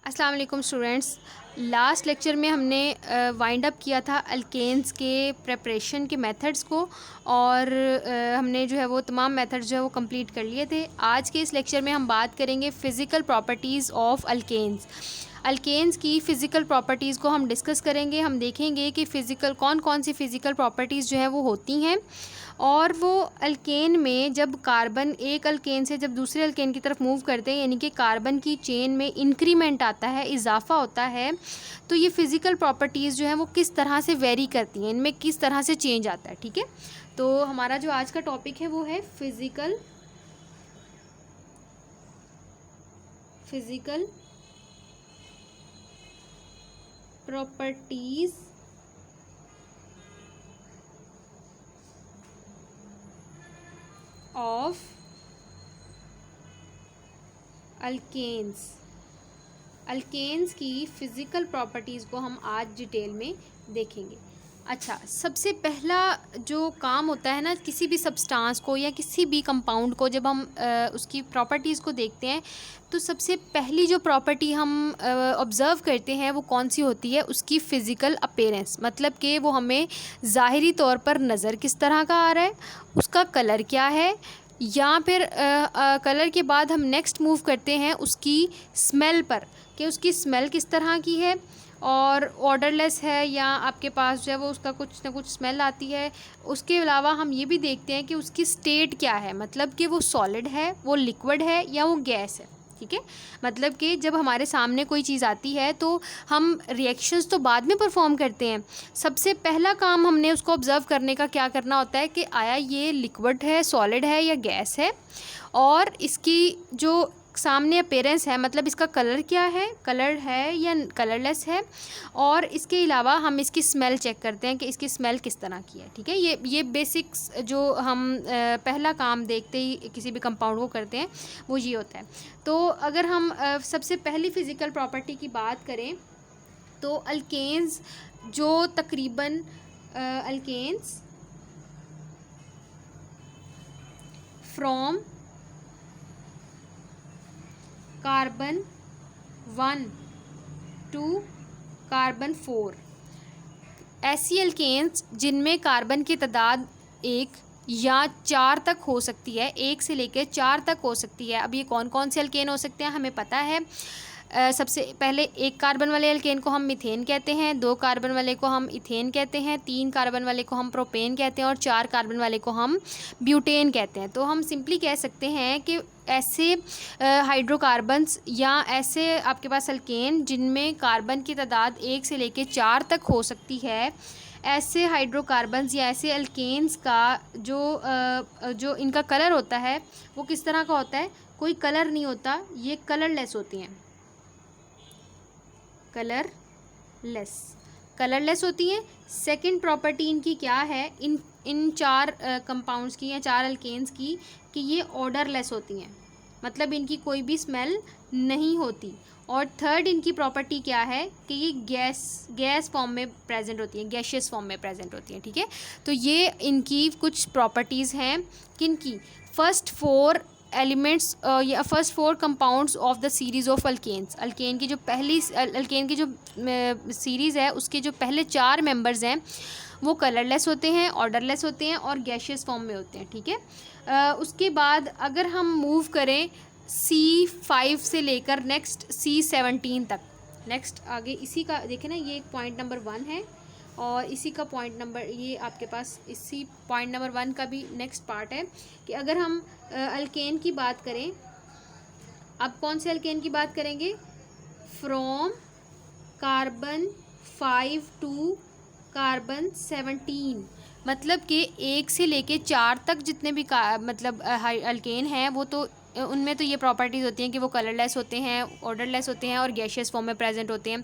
अस्सलाम वालेकुम students. Last lecture में हमने वाइंड अप किया था अल्केन्स के प्रेपरेशन के मेथड्स को और हमने जो है वो तमाम मेथड्स जो है वो कंप्लीट कर लिए थे। आज के इस लेक्चर में हम बात करेंगे physical properties of alkanes. Alkanes की फ़िज़िकल प्रॉपर्टीज़ को हम डिस्कस करेंगे। हम देखेंगे कि फ़िज़िकल कौन कौन सी फ़िज़िकल प्रॉपर्टीज़ जो है वो होती हैं और वो अल्केन में जब कार्बन एक अल्केन से जब दूसरे अल्केन की तरफ मूव करते हैं, यानी कि कार्बन की चेन में इंक्रीमेंट आता है, इजाफा होता है, तो ये फ़िज़िकल प्रॉपर्टीज़ जो हैं वो किस तरह से वेरी करती हैं, इनमें किस तरह से चेंज आता है। ठीक है, तो हमारा जो आज का टॉपिक है वो है फ़िज़िकल प्रॉपर्टीज़ ऑफ अल्केन्स की फ़िज़िकल प्रॉपर्टीज़ को हम आज डिटेल में देखेंगे। अच्छा, सबसे पहला जो काम होता है ना किसी भी सब्सटेंस को या किसी भी कंपाउंड को, जब हम उसकी प्रॉपर्टीज़ को देखते हैं तो सबसे पहली जो प्रॉपर्टी हम ऑब्ज़र्व करते हैं वो कौन सी होती है, उसकी फ़िज़िकल अपीयरेंस। मतलब कि वो हमें ज़ाहिरी तौर पर नज़र किस तरह का आ रहा है, उसका कलर क्या है, या फिर कलर के बाद हम नेक्स्ट मूव करते हैं उसकी स्मेल पर कि उसकी स्मेल किस तरह की है और ऑर्डरलेस है या आपके पास जो है वो उसका कुछ ना कुछ स्मेल आती है। उसके अलावा हम ये भी देखते हैं कि उसकी स्टेट क्या है, मतलब कि वो सॉलिड है, वो लिक्विड है या वो गैस है। ठीक है, मतलब कि जब हमारे सामने कोई चीज़ आती है तो हम रिएक्शंस तो बाद में परफॉर्म करते हैं। सबसे पहला काम हमने उसको ऑब्ज़र्व करने का क्या करना होता है कि आया ये लिक्विड है, सॉलिड है या गैस है, और इसकी जो सामने अपीयरेंस है, मतलब इसका कलर क्या है, कलर है या कलरलेस है, और इसके अलावा हम इसकी स्मेल चेक करते हैं कि इसकी स्मेल किस तरह की है। ठीक है, ये बेसिक्स जो हम पहला काम देखते ही किसी भी कंपाउंड को करते हैं वो ये होता है। तो अगर हम सबसे पहली फ़िज़िकल प्रॉपर्टी की बात करें तो अल्केन्स जो तकरीबन alkanes from carbon 1 to carbon 4, ऐसी अल्केन्स जिनमें कार्बन की तादाद 1 या 4 तक हो सकती है, 1 से लेकर 4 तक हो सकती है। अब ये कौन कौन से अल्केन हो सकते हैं हमें पता है। सबसे पहले 1 कार्बन वाले अल्केन को हम मीथेन कहते हैं, 2 कार्बन वाले को हम इथेन कहते हैं, 3 कार्बन वाले को हम प्रोपेन कहते हैं और 4 कार्बन वाले को हम ब्यूटेन कहते हैं। तो हम सिंपली कह सकते हैं कि ऐसे हाइड्रोकार्बन्स या ऐसे आपके पास अल्केन जिनमें कार्बन की तादाद 1 से लेकर 4 तक हो सकती है, ऐसे हाइड्रोकार्बन्स या ऐसे अल्केन्स का जो इनका कलर होता है वो किस तरह का होता है, कोई कलर नहीं होता, ये कलरलेस होती हैं, कलरलेस होती हैं। सेकंड प्रॉपर्टी इनकी क्या है, इन 4 कंपाउंड्स की या 4 अल्केन्स की, कि ये ऑर्डरलेस होती हैं, मतलब इनकी कोई भी स्मेल नहीं होती। और थर्ड इनकी प्रॉपर्टी क्या है कि ये गैस फॉर्म में प्रेजेंट होती हैं, गैशियस फॉर्म में प्रेजेंट होती हैं। ठीक है, तो ये इनकी कुछ प्रॉपर्टीज़ हैं किनकी, फर्स्ट 4 एलिमेंट्स या first 4 compounds of the series of alkanes. Alkane की जो पहली अल्केन की जो सीरीज़ है उसके जो पहले 4 मेंबर्स हैं वो कलरलेस होते हैं, ऑर्डरलेस होते हैं और गैशियस फॉर्म में होते हैं। ठीक है, उसके बाद अगर हम मूव करें C5 से लेकर नेक्स्ट C17 तक, नेक्स्ट आगे इसी का देखें ना, ये एक पॉइंट नंबर 1 है और इसी का पॉइंट नंबर, ये आपके पास इसी पॉइंट नंबर 1 का भी नेक्स्ट पार्ट है कि अगर हम अल्केन की बात करें, अब कौन से अल्केन की बात करेंगे, फ्रॉम कार्बन 5 टू कार्बन 17, मतलब कि 1 से लेके 4 तक जितने भी मतलब अल्केन हैं वो तो उनमें तो ये प्रॉपर्टीज़ होती हैं कि वो कलरलेस होते हैं, ऑर्डरलेस होते हैं और गैशियस फॉर्म में प्रेजेंट होते हैं।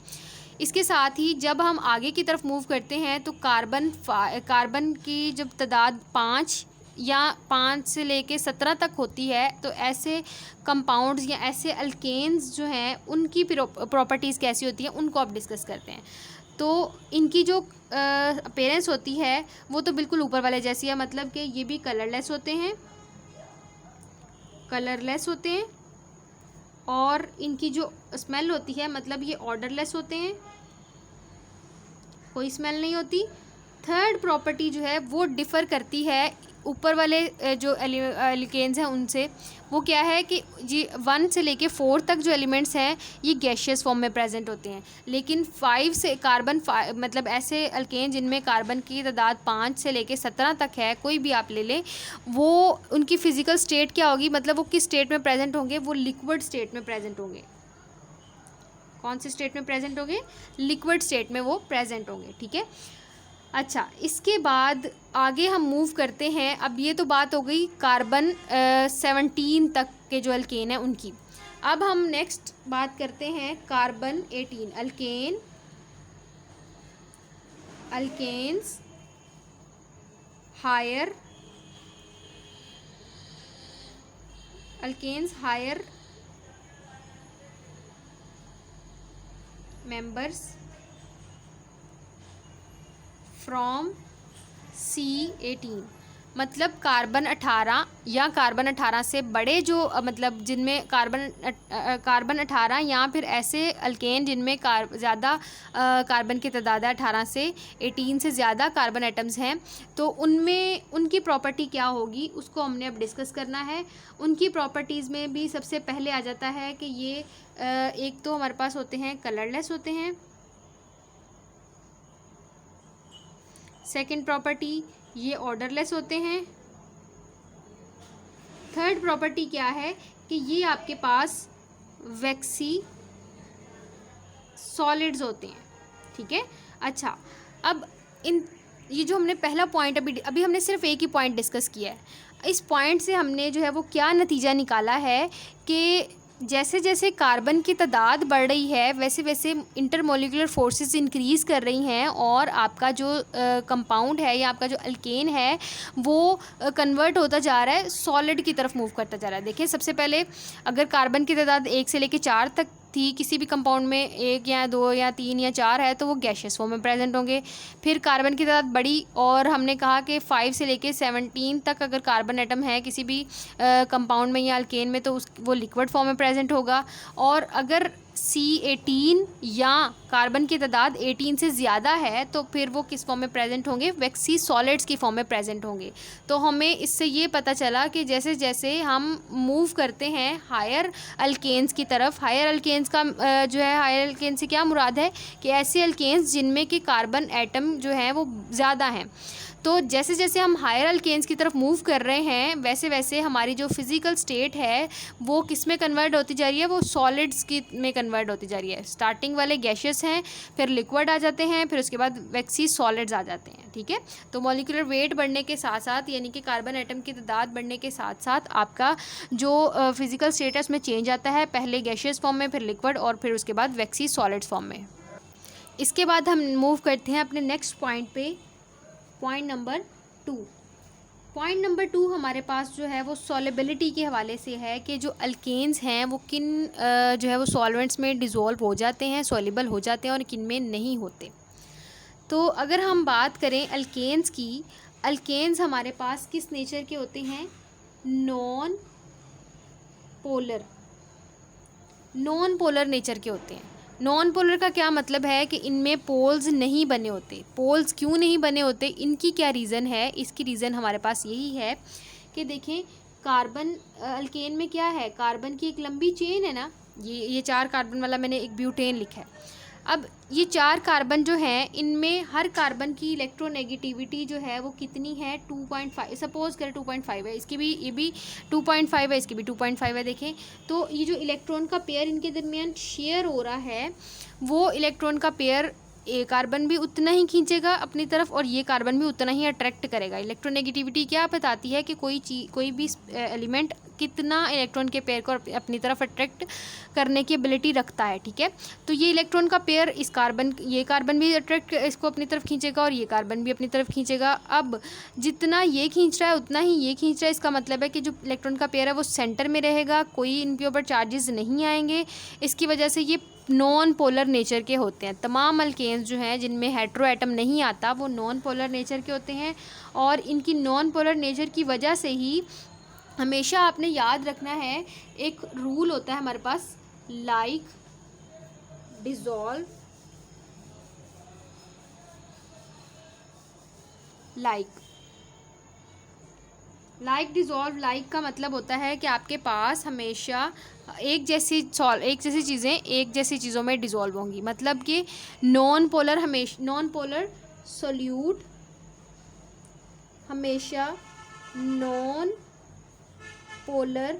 इसके साथ ही जब हम आगे की तरफ मूव करते हैं तो कार्बन की जब तादाद 5 या 5 से लेके 17 तक होती है, तो ऐसे कंपाउंड्स या ऐसे अल्केन्स जो हैं उनकी प्रॉपर्टीज़ कैसी होती हैं उनको आप डिस्कस करते हैं। तो इनकी जो अपीयरेंस होती है वो तो बिल्कुल ऊपर वाले जैसी है, मतलब कि ये भी कलरलेस होते हैं और इनकी जो स्मेल होती है मतलब ये ऑर्डरलेस होते हैं, कोई स्मेल नहीं होती। थर्ड प्रॉपर्टी जो है वो डिफ़र करती है ऊपर वाले जो एल्केन्स हैं उनसे। वो क्या है कि जी 1 से लेके 4 तक जो एलिमेंट्स हैं ये गैशियस फॉर्म में प्रेजेंट होते हैं, लेकिन 5 से मतलब ऐसे अल्केन जिनमें कार्बन की तादाद 5 से लेके 17 तक है, कोई भी आप ले लें, वो उनकी फ़िज़िकल स्टेट क्या होगी, मतलब वो किस स्टेट में प्रेजेंट होंगे, वो लिक्विड स्टेट में प्रेजेंट होंगे। कौन से स्टेट में प्रेजेंट होंगे, लिक्विड स्टेट में वो प्रेजेंट होंगे, ठीक है। अच्छा, इसके बाद आगे हम मूव करते हैं। अब ये तो बात हो गई कार्बन 17 तक के जो अल्केन हैं उनकी। अब हम नेक्स्ट बात करते हैं carbon 18 alkanes higher members from C18, मतलब कार्बन 18 या कार्बन 18 से बड़े जो मतलब जिनमें कार्बन 18 या फिर ऐसे अल्केन जिनमें ज़्यादा कार्बन की तादाद है 18 से 18 से ज़्यादा कार्बन एटम्स हैं, तो उनमें उनकी प्रॉपर्टी क्या होगी उसको हमने अब डिस्कस करना है। उनकी प्रॉपर्टीज़ में भी सबसे पहले आ जाता है कि ये एक तो हमारे पास होते हैं कलरलेस होते हैं। सेकंड प्रॉपर्टी ये ऑर्डरलेस होते हैं। थर्ड प्रॉपर्टी क्या है कि ये आपके पास वैक्सी सॉलिड्स होते हैं, ठीक है। अच्छा, अब ये जो हमने पहला पॉइंट अभी हमने सिर्फ एक ही पॉइंट डिस्कस किया है। इस पॉइंट से हमने जो है वो क्या नतीजा निकाला है कि जैसे जैसे कार्बन की तादाद बढ़ रही है वैसे वैसे इंटरमोलिकुलर फोर्सेस इंक्रीज़ कर रही हैं और आपका जो कंपाउंड है या आपका जो अल्केन है वो कन्वर्ट होता जा रहा है, सॉलिड की तरफ मूव करता जा रहा है। देखिए, सबसे पहले अगर कार्बन की तादाद 1 से लेकर 4 तक थी किसी भी कंपाउंड में, 1 या 2 या 3 या 4 है तो वो गैशियस फॉर्म में प्रेजेंट होंगे। फिर कार्बन की तादाद बढ़ी और हमने कहा कि 5 से लेके 17 तक अगर कार्बन एटम है किसी भी कंपाउंड में या अल्केन में तो वो लिक्विड फॉर्म में प्रेजेंट होगा। और अगर C18 या कार्बन की तादाद 18 से ज़्यादा है तो फिर वो किस फॉर्म में प्रेजेंट होंगे, वैक्सी सॉलिड्स की फॉर्म में प्रेजेंट होंगे। तो हमें इससे ये पता चला कि जैसे जैसे हम मूव करते हैं हायर अल्केन्स की तरफ, हायर अल्केन्स का जो है हायर अल्केन से क्या मुराद है कि ऐसे अल्केन्स जिनमें कि कार्बन एटम जो है वो ज़्यादा हैं। तो जैसे जैसे हम हायर अल्केन्स की तरफ मूव कर रहे हैं वैसे वैसे हमारी जो फिज़िकल स्टेट है वो किस में कन्वर्ट होती जा रही है, वो सॉलिड्स की में कन्वर्ट होती जा रही है। स्टार्टिंग वाले गैशियस हैं, फिर लिक्विड आ जाते हैं, फिर उसके बाद वैक्सी सॉलिड्स आ जाते हैं, ठीक है। तो मॉलिक्यूलर वेट बढ़ने के साथ साथ यानी कि कार्बन एटम की तादाद बढ़ने के साथ साथ आपका जो फिज़िकल स्टेट है उसमें चेंज आता है, पहले गैशियस फॉर्म में, फिर लिक्विड और फिर उसके बाद वैक्सी सॉलिड्स फॉर्म में। इसके बाद हम मूव करते हैं अपने नेक्स्ट पॉइंट पे, पॉइंट नंबर 2। पॉइंट नंबर 2 हमारे पास जो है वो सॉलिबिलिटी के हवाले से है कि जो अल्केन्स हैं वो किन जो है वो सॉल्वेंट्स में डिज़ोल्व हो जाते हैं, सॉल्युबल हो जाते हैं और किन में नहीं होते। तो अगर हम बात करें अल्केन्स की, अल्केन्स हमारे पास किस नेचर के होते हैं, नॉन पोलर नेचर के होते हैं। नॉन पोलर का क्या मतलब है कि इनमें पोल्स नहीं बने होते। पोल्स क्यों नहीं बने होते, इनकी क्या रीज़न है, इसकी रीज़न हमारे पास यही है कि देखें कार्बन अल्केन में क्या है, कार्बन की एक लंबी चेन है ना, ये 4 कार्बन वाला मैंने एक ब्यूटेन लिखा है। अब ये 4 कार्बन जो हैं इनमें हर कार्बन की इलेक्ट्रोनेगेटिविटी जो है वो कितनी है, 2.5, सपोज करें 2.5 है, इसकी भी ये भी 2.5 है, इसकी भी 2.5 है। देखें तो ये जो इलेक्ट्रॉन का पेयर इनके दरमियान शेयर हो रहा है वो इलेक्ट्रॉन का पेयर ए कार्बन भी उतना ही खींचेगा अपनी तरफ और ये कार्बन भी उतना ही अट्रैक्ट करेगा। इलेक्ट्रोनेगेटिविटी क्या बताती है कि कोई भी एलिमेंट कितना इलेक्ट्रॉन के पेयर को अपनी तरफ अट्रैक्ट करने की एबिलिटी रखता है, ठीक है। तो ये इलेक्ट्रॉन का पेयर ये कार्बन भी अट्रैक्ट इसको अपनी तरफ खींचेगा और ये कार्बन भी अपनी तरफ खींचेगा। अब जितना ये खींच रहा है उतना ही ये खींच रहा है, इसका मतलब है कि जो इलेक्ट्रॉन का पेयर है वो सेंटर में रहेगा, कोई इनके ऊपर चार्जेस नहीं आएंगे। इसकी वजह से ये नॉन पोलर नेचर के होते हैं। तमाम अल्केन्स जो हैं जिनमें हेट्रो एटम नहीं आता वो नॉन पोलर नेचर के होते हैं और इनकी नॉन पोलर नेचर की वजह से ही हमेशा आपने याद रखना है, एक रूल होता है हमारे पास like, dissolve, like. Like, dissolve, like का मतलब होता है कि आपके पास हमेशा एक जैसी चीज़ें एक जैसी चीज़ों में डिसॉल्व होंगी। मतलब कि नॉन पोलर सोल्यूट हमेशा नॉन पोलर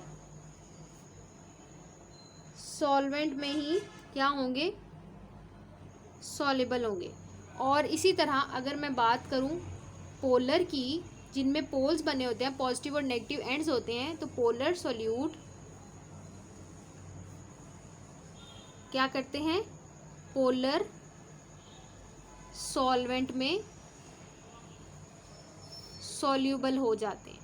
सॉल्वेंट में ही क्या होंगे, सॉल्युबल होंगे। और इसी तरह अगर मैं बात करूं पोलर की, जिनमें पोल्स बने होते हैं, पॉजिटिव और नेगेटिव एंड्स होते हैं, तो पोलर सोल्यूट क्या करते हैं, पोलर सॉल्वेंट में सॉल्युबल हो जाते हैं।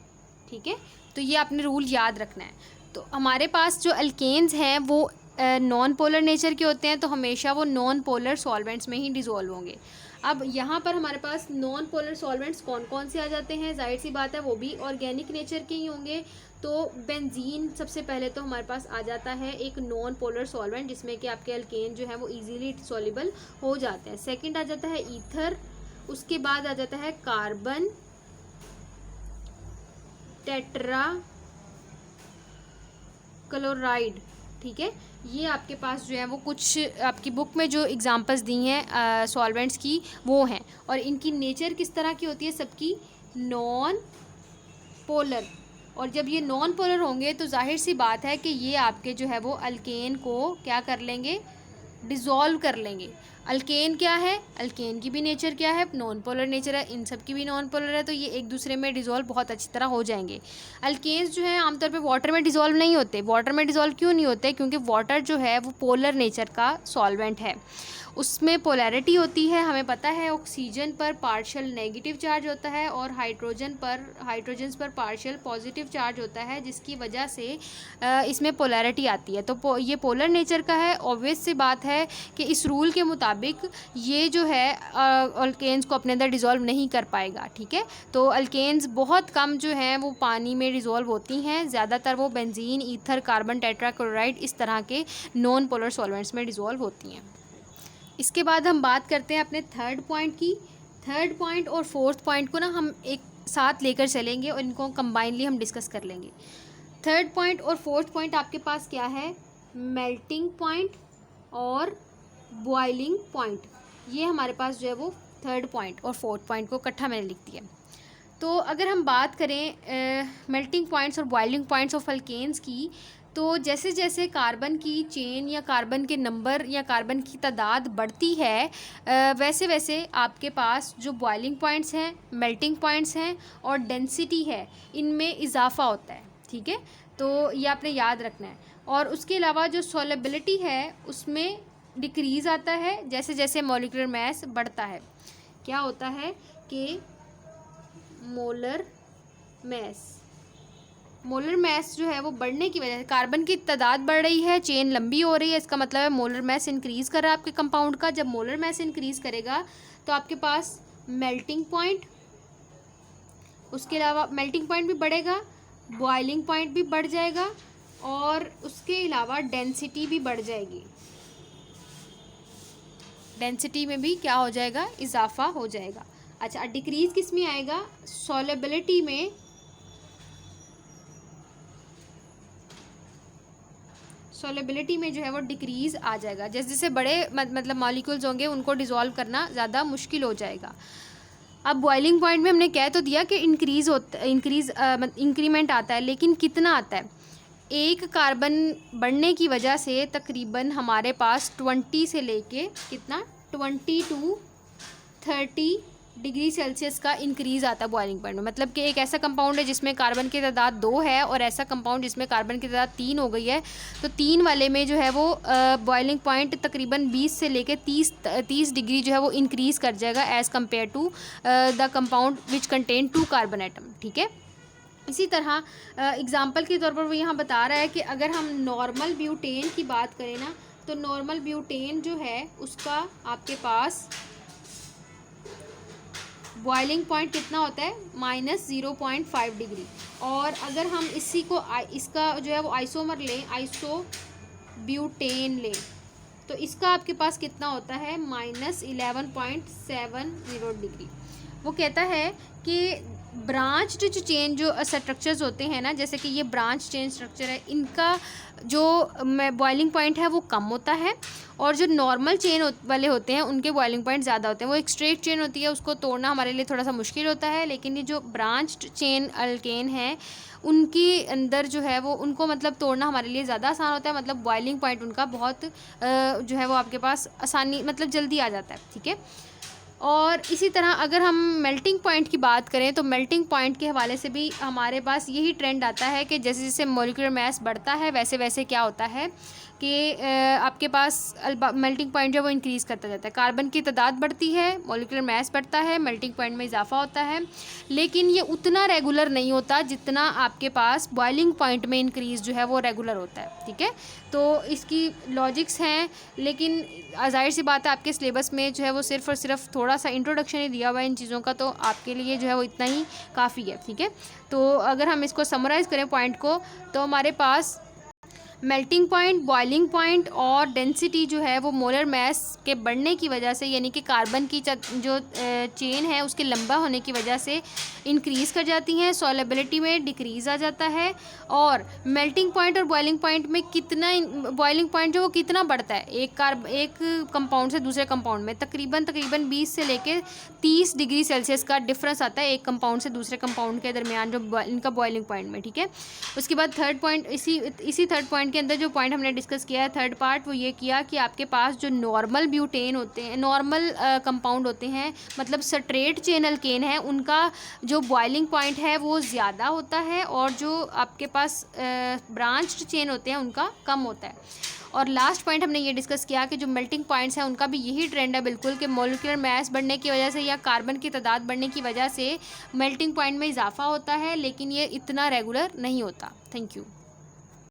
ठीक है, तो ये आपने रूल याद रखना है। तो हमारे पास जो अल्केन्स हैं वो नॉन पोलर नेचर के होते हैं, तो हमेशा वो नॉन पोलर सॉल्वेंट्स में ही डिसॉल्व होंगे। अब यहाँ पर हमारे पास नॉन पोलर सॉल्वेंट्स कौन कौन से आ जाते हैं, जाहिर सी बात है वो भी ऑर्गेनिक नेचर के ही होंगे। तो बेंजीन सबसे पहले तो हमारे पास आ जाता है एक नॉन पोलर सॉल्वेंट, जिसमें कि आपके अल्केन जो है वो इजीली सॉल्युबल हो जाते हैं। सेकंड आ जाता है ईथर, उसके बाद आ जाता है कार्बन टेट्रा क्लोराइड। ठीक है, ये आपके पास जो है वो कुछ आपकी बुक में जो एग्जांपल्स दी हैं सॉल्वेंट्स की वो हैं। और इनकी नेचर किस तरह की होती है, सबकी नॉन पोलर। और जब ये नॉन पोलर होंगे तो जाहिर सी बात है कि ये आपके जो है वो अल्केन को क्या कर लेंगे, डिसॉल्व कर लेंगे। अल्केन क्या है, अल्केन की भी नेचर क्या है, नॉन पोलर नेचर है, इन सब की भी नॉन पोलर है, तो ये एक दूसरे में डिसॉल्व बहुत अच्छी तरह हो जाएंगे। अल्केन्स जो है आमतौर पे वाटर में डिसॉल्व नहीं होते। वाटर में डिसॉल्व क्यों नहीं होते, क्योंकि वाटर जो है वो पोलर नेचर का सॉल्वेंट है, उसमें पोलैरिटी होती है। हमें पता है ऑक्सीजन पर पार्शियल नेगेटिव चार्ज होता है और हाइड्रोजन पर पार्शियल पॉजिटिव चार्ज होता है, जिसकी वजह से इसमें पोलैरिटी आती है। तो ये पोलर नेचर का है। ऑब्वियस सी बात है कि इस रूल के मुताबिक ये जो है अल्केन्स को अपने अंदर डिसॉल्व नहीं कर पाएगा। ठीक है, तो अल्केन्स बहुत कम जो हैं वो पानी में डिसॉल्व होती हैं, ज़्यादातर वो बेंजीन, ईथर, कार्बन टेट्राक्लोराइड इस तरह के नॉन पोलर सॉल्वेंट्स में डिसॉल्व होती हैं। इसके बाद हम बात करते हैं अपने थर्ड पॉइंट की। थर्ड पॉइंट और फोर्थ पॉइंट को ना हम एक साथ लेकर चलेंगे और इनको कंबाइनली हम डिस्कस कर लेंगे। थर्ड पॉइंट और फोर्थ पॉइंट आपके पास क्या है, मेल्टिंग पॉइंट और बॉइलिंग पॉइंट। ये हमारे पास जो है वो थर्ड पॉइंट और फोर्थ पॉइंट को इकट्ठा मैंने लिख दिया। तो अगर हम बात करें मेल्टिंग पॉइंट्स और बॉइलिंग पॉइंट्स ऑफ अल्केन्स की, तो जैसे जैसे कार्बन की चेन या कार्बन के नंबर या कार्बन की तादाद बढ़ती है, वैसे वैसे आपके पास जो बॉइलिंग पॉइंट्स हैं, मेल्टिंग पॉइंट्स हैं और डेंसिटी है, इनमें इजाफा होता है। ठीक है, तो ये आपने याद रखना है। और उसके अलावा जो सॉल्युबिलिटी है उसमें डिक्रीज़ आता है जैसे जैसे मॉलिक्यूलर मास बढ़ता है। क्या होता है कि मोलर मास जो है वो बढ़ने की वजह से, कार्बन की तादाद बढ़ रही है, चेन लंबी हो रही है, इसका मतलब है मोलर मास इंक्रीज़ कर रहा है आपके कंपाउंड का। जब मोलर मास इंक्रीज़ करेगा तो आपके पास मेल्टिंग पॉइंट, उसके अलावा मेल्टिंग पॉइंट भी बढ़ेगा, बॉइलिंग पॉइंट भी बढ़ जाएगा और उसके अलावा डेंसिटी भी बढ़ जाएगी। डेंसिटी में भी क्या हो जाएगा, इजाफा हो जाएगा। अच्छा, डिक्रीज़ किस में आएगा, सॉल्युबिलिटी में। सॉल्युबिलिटी में जो है वो डिक्रीज़ आ जाएगा। जैसे जैसे बड़े मतलब मॉलिक्यूल्स होंगे उनको डिसॉल्व करना ज़्यादा मुश्किल हो जाएगा। अब बॉइलिंग पॉइंट में हमने कह तो दिया कि इंक्रीमेंट आता है, लेकिन कितना आता है, एक कार्बन बढ़ने की वजह से तकरीबन हमारे पास 20 से लेके कितना 20 to 30 डिग्री सेल्सियस का इंक्रीज़ आता है बॉइलिंग पॉइंट में। मतलब कि एक ऐसा कंपाउंड है जिसमें कार्बन की तादाद 2 है और ऐसा कंपाउंड जिसमें कार्बन की तादाद 3 हो गई है, तो 3 वाले में जो है वो बॉइलिंग पॉइंट तकरीबन 20 से लेके 30 डिग्री जो है वो इंक्रीज़ कर जाएगा as compare to the compound which contain 2 carbon atom. ठीक है, इसी तरह एग्ज़ाम्पल के तौर पर वो यहाँ बता रहा है कि अगर हम नॉर्मल ब्यूटेन की बात करें ना, तो नॉर्मल ब्यूटेन जो है उसका आपके पास बॉइलिंग पॉइंट कितना होता है, -0.5 डिग्री। और अगर हम इसका जो है वो आइसोमर लें, ब्यूटेन लें तो इसका आपके पास कितना होता है, -11.70 डिग्री। वो कहता है कि ब्रांच्ड जो चेन जो स्ट्रक्चर्स होते हैं ना, जैसे कि ये ब्रांच चेन स्ट्रक्चर है, इनका जो बॉइलिंग पॉइंट है वो कम होता है, और जो नॉर्मल चेन वाले होते हैं उनके बॉइलिंग पॉइंट ज़्यादा होते हैं। वो एक स्ट्रेट चेन होती है, उसको तोड़ना हमारे लिए थोड़ा सा मुश्किल होता है, लेकिन ये जो ब्रांच्ड चेन अल्केन है उनके अंदर जो है वो उनको मतलब तोड़ना हमारे लिए ज़्यादा आसान होता है, मतलब बॉइलिंग पॉइंट उनका बहुत जो है वो आपके पास आसानी मतलब जल्दी आ जाता है, ठीक है। और इसी तरह अगर हम मेल्टिंग पॉइंट की बात करें तो मेल्टिंग पॉइंट के हवाले से भी हमारे पास यही ट्रेंड आता है कि जैसे जैसे मॉलिक्यूलर मास बढ़ता है वैसे वैसे क्या होता है कि आपके पास मेल्टिंग पॉइंट जो वो इंक्रीज़ करता जाता है। कार्बन की तादाद बढ़ती है, मॉलिक्यूलर मास बढ़ता है, मेल्टिंग पॉइंट में इजाफा होता है, लेकिन ये उतना रेगुलर नहीं होता जितना आपके पास बॉइलिंग पॉइंट में इंक्रीज़ जो है वो रेगुलर होता है, ठीक है। तो इसकी लॉजिक्स हैं, लेकिन ज़ाहिर सी बात है आपके सिलेबस में जो है वो सिर्फ़ और सिर्फ थोड़ा सा इंट्रोडक्शन ही दिया हुआ है इन चीज़ों का, तो आपके लिए जो है वो इतना ही काफ़ी है, ठीक है। तो अगर हम इसको समराइज़ करें पॉइंट को, तो हमारे पास मेल्टिंग पॉइंट, बॉइलिंग पॉइंट और डेंसिटी जो है वो मोलर मास के बढ़ने की वजह से, यानी कि कार्बन की जो चेन है उसके लंबा होने की वजह से इंक्रीज़ कर जाती हैं, सॉल्युबिलिटी में डिक्रीज़ आ जाता है। और मेल्टिंग पॉइंट और बॉइलिंग पॉइंट में कितना, बॉइलिंग पॉइंट जो वो कितना बढ़ता है एक कंपाउंड से दूसरे कंपाउंड में, तकरीबन 20 से लेकर 30 डिग्री सेल्सियस का डिफरेंस आता है एक कंपाउंड से दूसरे कंपाउंड के दरमियान जो इनका बॉइलिंग पॉइंट में, ठीक है। उसके बाद थर्ड पॉइंट, इसी थर्ड पॉइंट के अंदर जो पॉइंट हमने डिस्कस किया है थर्ड पार्ट, वो ये किया कि आपके पास जो नॉर्मल ब्यूटेन होते हैं, नॉर्मल कंपाउंड होते हैं, मतलब स्ट्रेट चेन अल्केन है, उनका जो बॉइलिंग पॉइंट है वो ज़्यादा होता है, और जो आपके पास ब्रांच्ड चेन होते हैं उनका कम होता है। और लास्ट पॉइंट हमने ये डिस्कस किया कि जो मेल्टिंग पॉइंट्स हैं उनका भी यही ट्रेंड है बिल्कुल, कि मॉलिक्यूलर मास बढ़ने की वजह से या कार्बन की तादाद बढ़ने की वजह से मेल्टिंग पॉइंट में इजाफा होता है, लेकिन ये इतना रेगुलर नहीं होता। Thank you.